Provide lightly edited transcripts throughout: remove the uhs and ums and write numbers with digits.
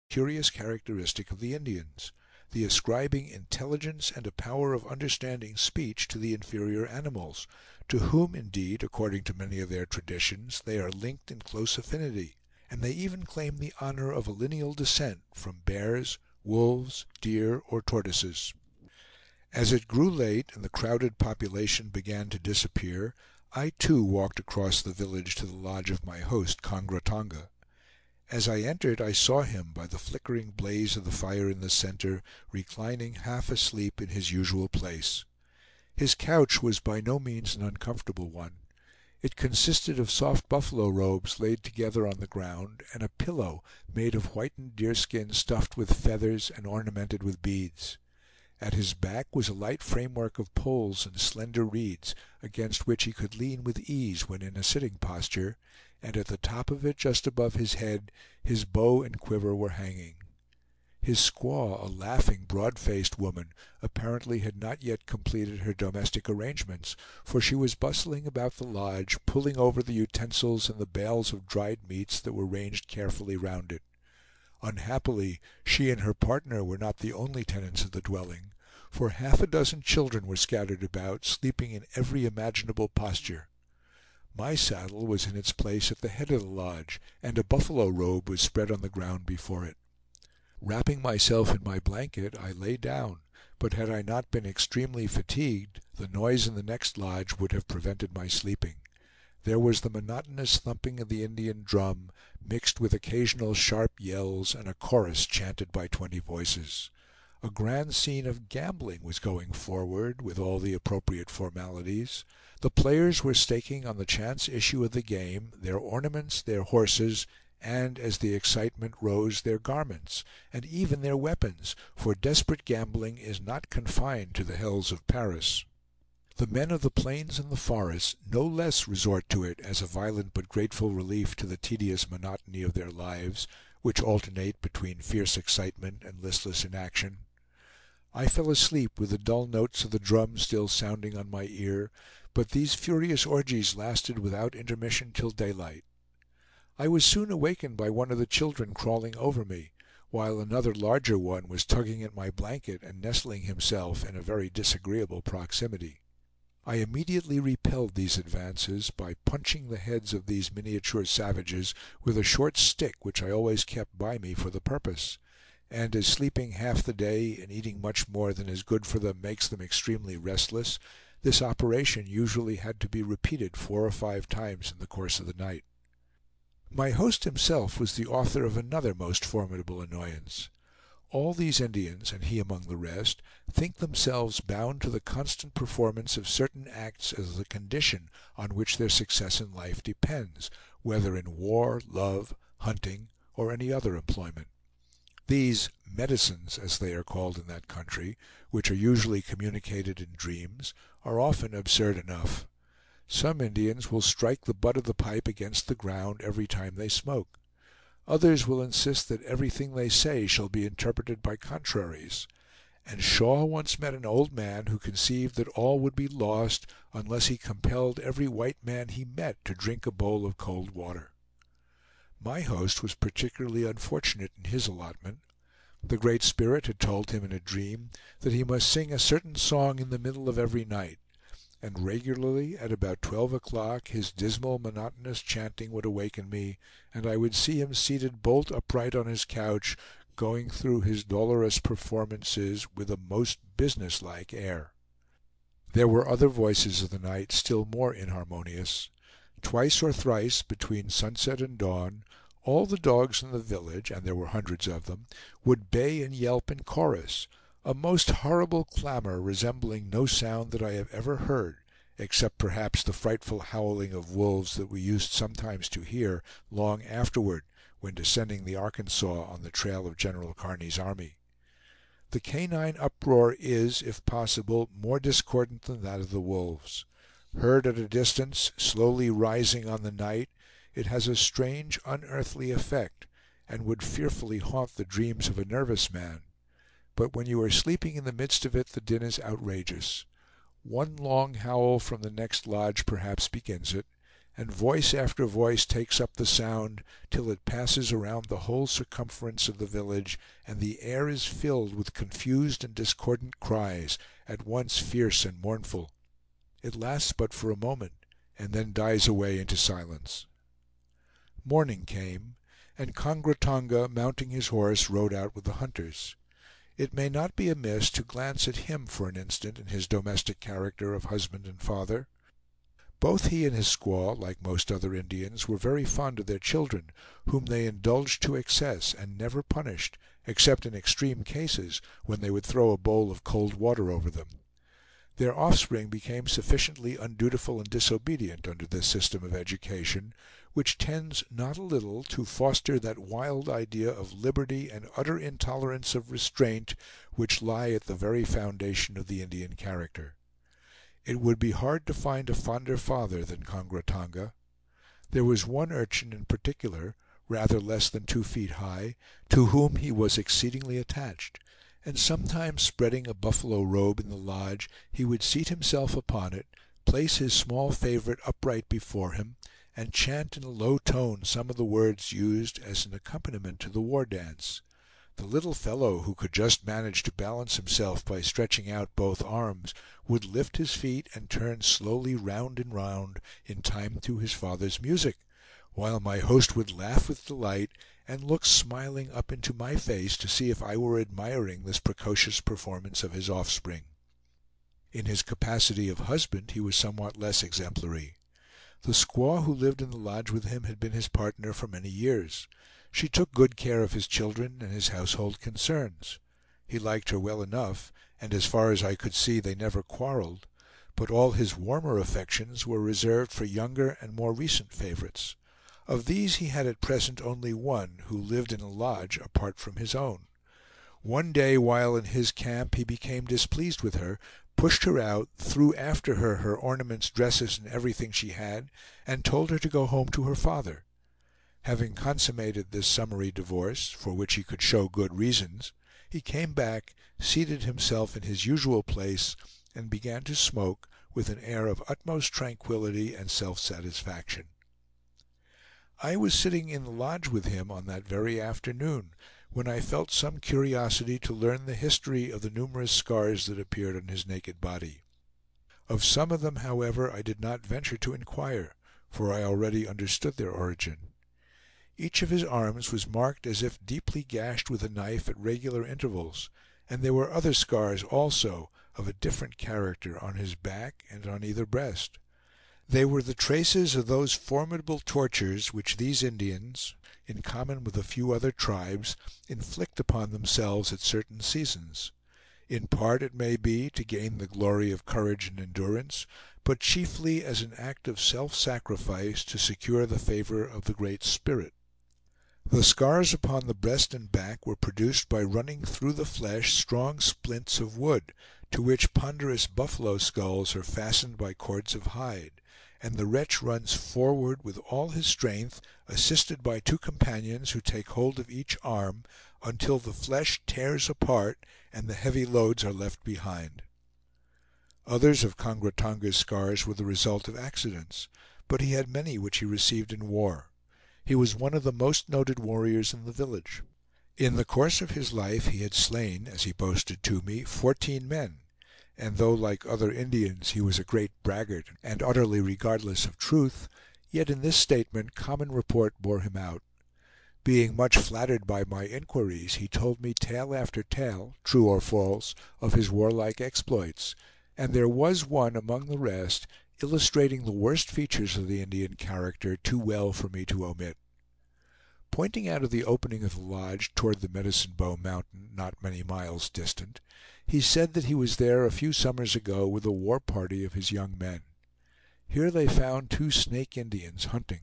curious characteristic of the Indians, the ascribing intelligence and a power of understanding speech to the inferior animals, to whom indeed, according to many of their traditions, they are linked in close affinity, and they even claim the honor of a lineal descent from bears, wolves, deer, or tortoises. As it grew late and the crowded population began to disappear, I too walked across the village to the lodge of my host, Kongra Tonga. As I entered, I saw him, by the flickering blaze of the fire in the center, reclining half asleep in his usual place. His couch was by no means an uncomfortable one. It consisted of soft buffalo robes laid together on the ground, and a pillow made of whitened deerskin stuffed with feathers and ornamented with beads. At his back was a light framework of poles and slender reeds, against which he could lean with ease when in a sitting posture, and at the top of it, just above his head, his bow and quiver were hanging. His squaw, a laughing, broad-faced woman, apparently had not yet completed her domestic arrangements, for she was bustling about the lodge, pulling over the utensils and the bales of dried meats that were ranged carefully round it. Unhappily, she and her partner were not the only tenants of the dwelling, for half a dozen children were scattered about, sleeping in every imaginable posture. My saddle was in its place at the head of the lodge, and a buffalo robe was spread on the ground before it. Wrapping myself in my blanket, I lay down, but had I not been extremely fatigued, the noise in the next lodge would have prevented my sleeping. There was the monotonous thumping of the Indian drum, mixed with occasional sharp yells, and a chorus chanted by 20 voices. A grand scene of gambling was going forward, with all the appropriate formalities. The players were staking on the chance issue of the game their ornaments, their horses, and, as the excitement rose, their garments, and even their weapons, for desperate gambling is not confined to the hells of Paris. The men of the plains and the forests no less resort to it as a violent but grateful relief to the tedious monotony of their lives, which alternate between fierce excitement and listless inaction. I fell asleep with the dull notes of the drum still sounding on my ear, but these furious orgies lasted without intermission till daylight. I was soon awakened by one of the children crawling over me, while another larger one was tugging at my blanket and nestling himself in a very disagreeable proximity. I immediately repelled these advances by punching the heads of these miniature savages with a short stick which I always kept by me for the purpose; and as sleeping half the day and eating much more than is good for them makes them extremely restless, this operation usually had to be repeated 4 or 5 times in the course of the night. My host himself was the author of another most formidable annoyance. All these Indians, and he among the rest, think themselves bound to the constant performance of certain acts as the condition on which their success in life depends, whether in war, love, hunting, or any other employment. These medicines, as they are called in that country, which are usually communicated in dreams, are often absurd enough. Some Indians will strike the butt of the pipe against the ground every time they smoke. Others will insist that everything they say shall be interpreted by contraries; and Shaw once met an old man who conceived that all would be lost unless he compelled every white man he met to drink a bowl of cold water. My host was particularly unfortunate in his allotment. The Great Spirit had told him in a dream that he must sing a certain song in the middle of every night, and regularly at about 12 o'clock his dismal, monotonous chanting would awaken me, and I would see him seated bolt upright on his couch, going through his dolorous performances with a most businesslike air. There were other voices of the night still more inharmonious. Twice or thrice, between sunset and dawn, all the dogs in the village, and there were hundreds of them, would bay and yelp in chorus, a most horrible clamor resembling no sound that I have ever heard, except perhaps the frightful howling of wolves that we used sometimes to hear long afterward when descending the Arkansas on the trail of General Kearny's army. The canine uproar is, if possible, more discordant than that of the wolves. Heard at a distance, slowly rising on the night, it has a strange, unearthly effect, and would fearfully haunt the dreams of a nervous man. But when you are sleeping in the midst of it, the din is outrageous. One long howl from the next lodge perhaps begins it, and voice after voice takes up the sound, till it passes around the whole circumference of the village, and the air is filled with confused and discordant cries, at once fierce and mournful. It lasts but for a moment, and then dies away into silence. Morning came, and Kongra Tonga, mounting his horse, rode out with the hunters. It may not be amiss to glance at him for an instant in his domestic character of husband and father. Both he and his squaw, like most other Indians, were very fond of their children, whom they indulged to excess, and never punished, except in extreme cases, when they would throw a bowl of cold water over them. Their offspring became sufficiently undutiful and disobedient under this system of education, which tends not a little to foster that wild idea of liberty and utter intolerance of restraint which lie at the very foundation of the Indian character. It would be hard to find a fonder father than Kongra Tonga. There was one urchin in particular, rather less than 2 feet high, to whom he was exceedingly attached, and sometimes spreading a buffalo robe in the lodge, he would seat himself upon it, place his small favorite upright before him, and chant in a low tone some of the words used as an accompaniment to the war dance. The little fellow, who could just manage to balance himself by stretching out both arms, would lift his feet and turn slowly round and round in time to his father's music, while my host would laugh with delight and look smiling up into my face to see if I were admiring this precocious performance of his offspring. In his capacity of husband he was somewhat less exemplary. The squaw who lived in the lodge with him had been his partner for many years. She took good care of his children and his household concerns. He liked her well enough, and as far as I could see they never quarreled, but all his warmer affections were reserved for younger and more recent favorites. Of these he had at present only one, who lived in a lodge apart from his own. One day while in his camp he became displeased with her, pushed her out, threw after her her ornaments, dresses, and everything she had, and told her to go home to her father. Having consummated this summary divorce, for which he could show good reasons, he came back, seated himself in his usual place, and began to smoke with an air of utmost tranquillity and self-satisfaction. I was sitting in the lodge with him on that very afternoon, when I felt some curiosity to learn the history of the numerous scars that appeared on his naked body. Of some of them, however, I did not venture to inquire, for I already understood their origin. Each of his arms was marked as if deeply gashed with a knife at regular intervals, and there were other scars also, of a different character, on his back and on either breast. They were the traces of those formidable tortures which these Indians, in common with a few other tribes, inflict upon themselves at certain seasons. In part, it may be, to gain the glory of courage and endurance, but chiefly as an act of self-sacrifice to secure the favor of the Great Spirit. The scars upon the breast and back were produced by running through the flesh strong splints of wood, to which ponderous buffalo skulls are fastened by cords of hide, and the wretch runs forward with all his strength, assisted by 2 companions who take hold of each arm, until the flesh tears apart and the heavy loads are left behind. Others of Kongra Tonga's scars were the result of accidents, but he had many which he received in war. He was one of the most noted warriors in the village. In the course of his life he had slain, as he boasted to me, 14 men, and though, like other Indians, he was a great braggart and utterly regardless of truth, yet in this statement common report bore him out. Being much flattered by my inquiries, he told me tale after tale, true or false, of his warlike exploits, and there was one among the rest, illustrating the worst features of the Indian character, too well for me to omit. Pointing out of the opening of the lodge toward the Medicine Bow Mountain, not many miles distant, he said that he was there a few summers ago with a war party of his young men. Here they found 2 Snake Indians hunting.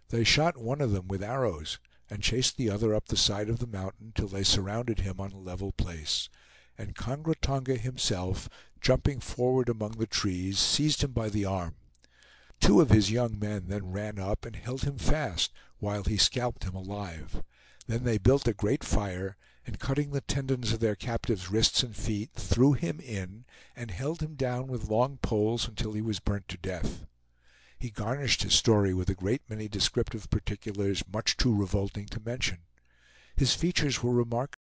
They shot one of them with arrows, and chased the other up the side of the mountain till they surrounded him on a level place, and Kongra Tonga himself, jumping forward among the trees, seized him by the arm. 2 of his young men then ran up and held him fast while he scalped him alive. Then they built a great fire, and cutting the tendons of their captive's wrists and feet, threw him in, and held him down with long poles until he was burnt to death. He garnished his story with a great many descriptive particulars much too revolting to mention. His features were remarkable.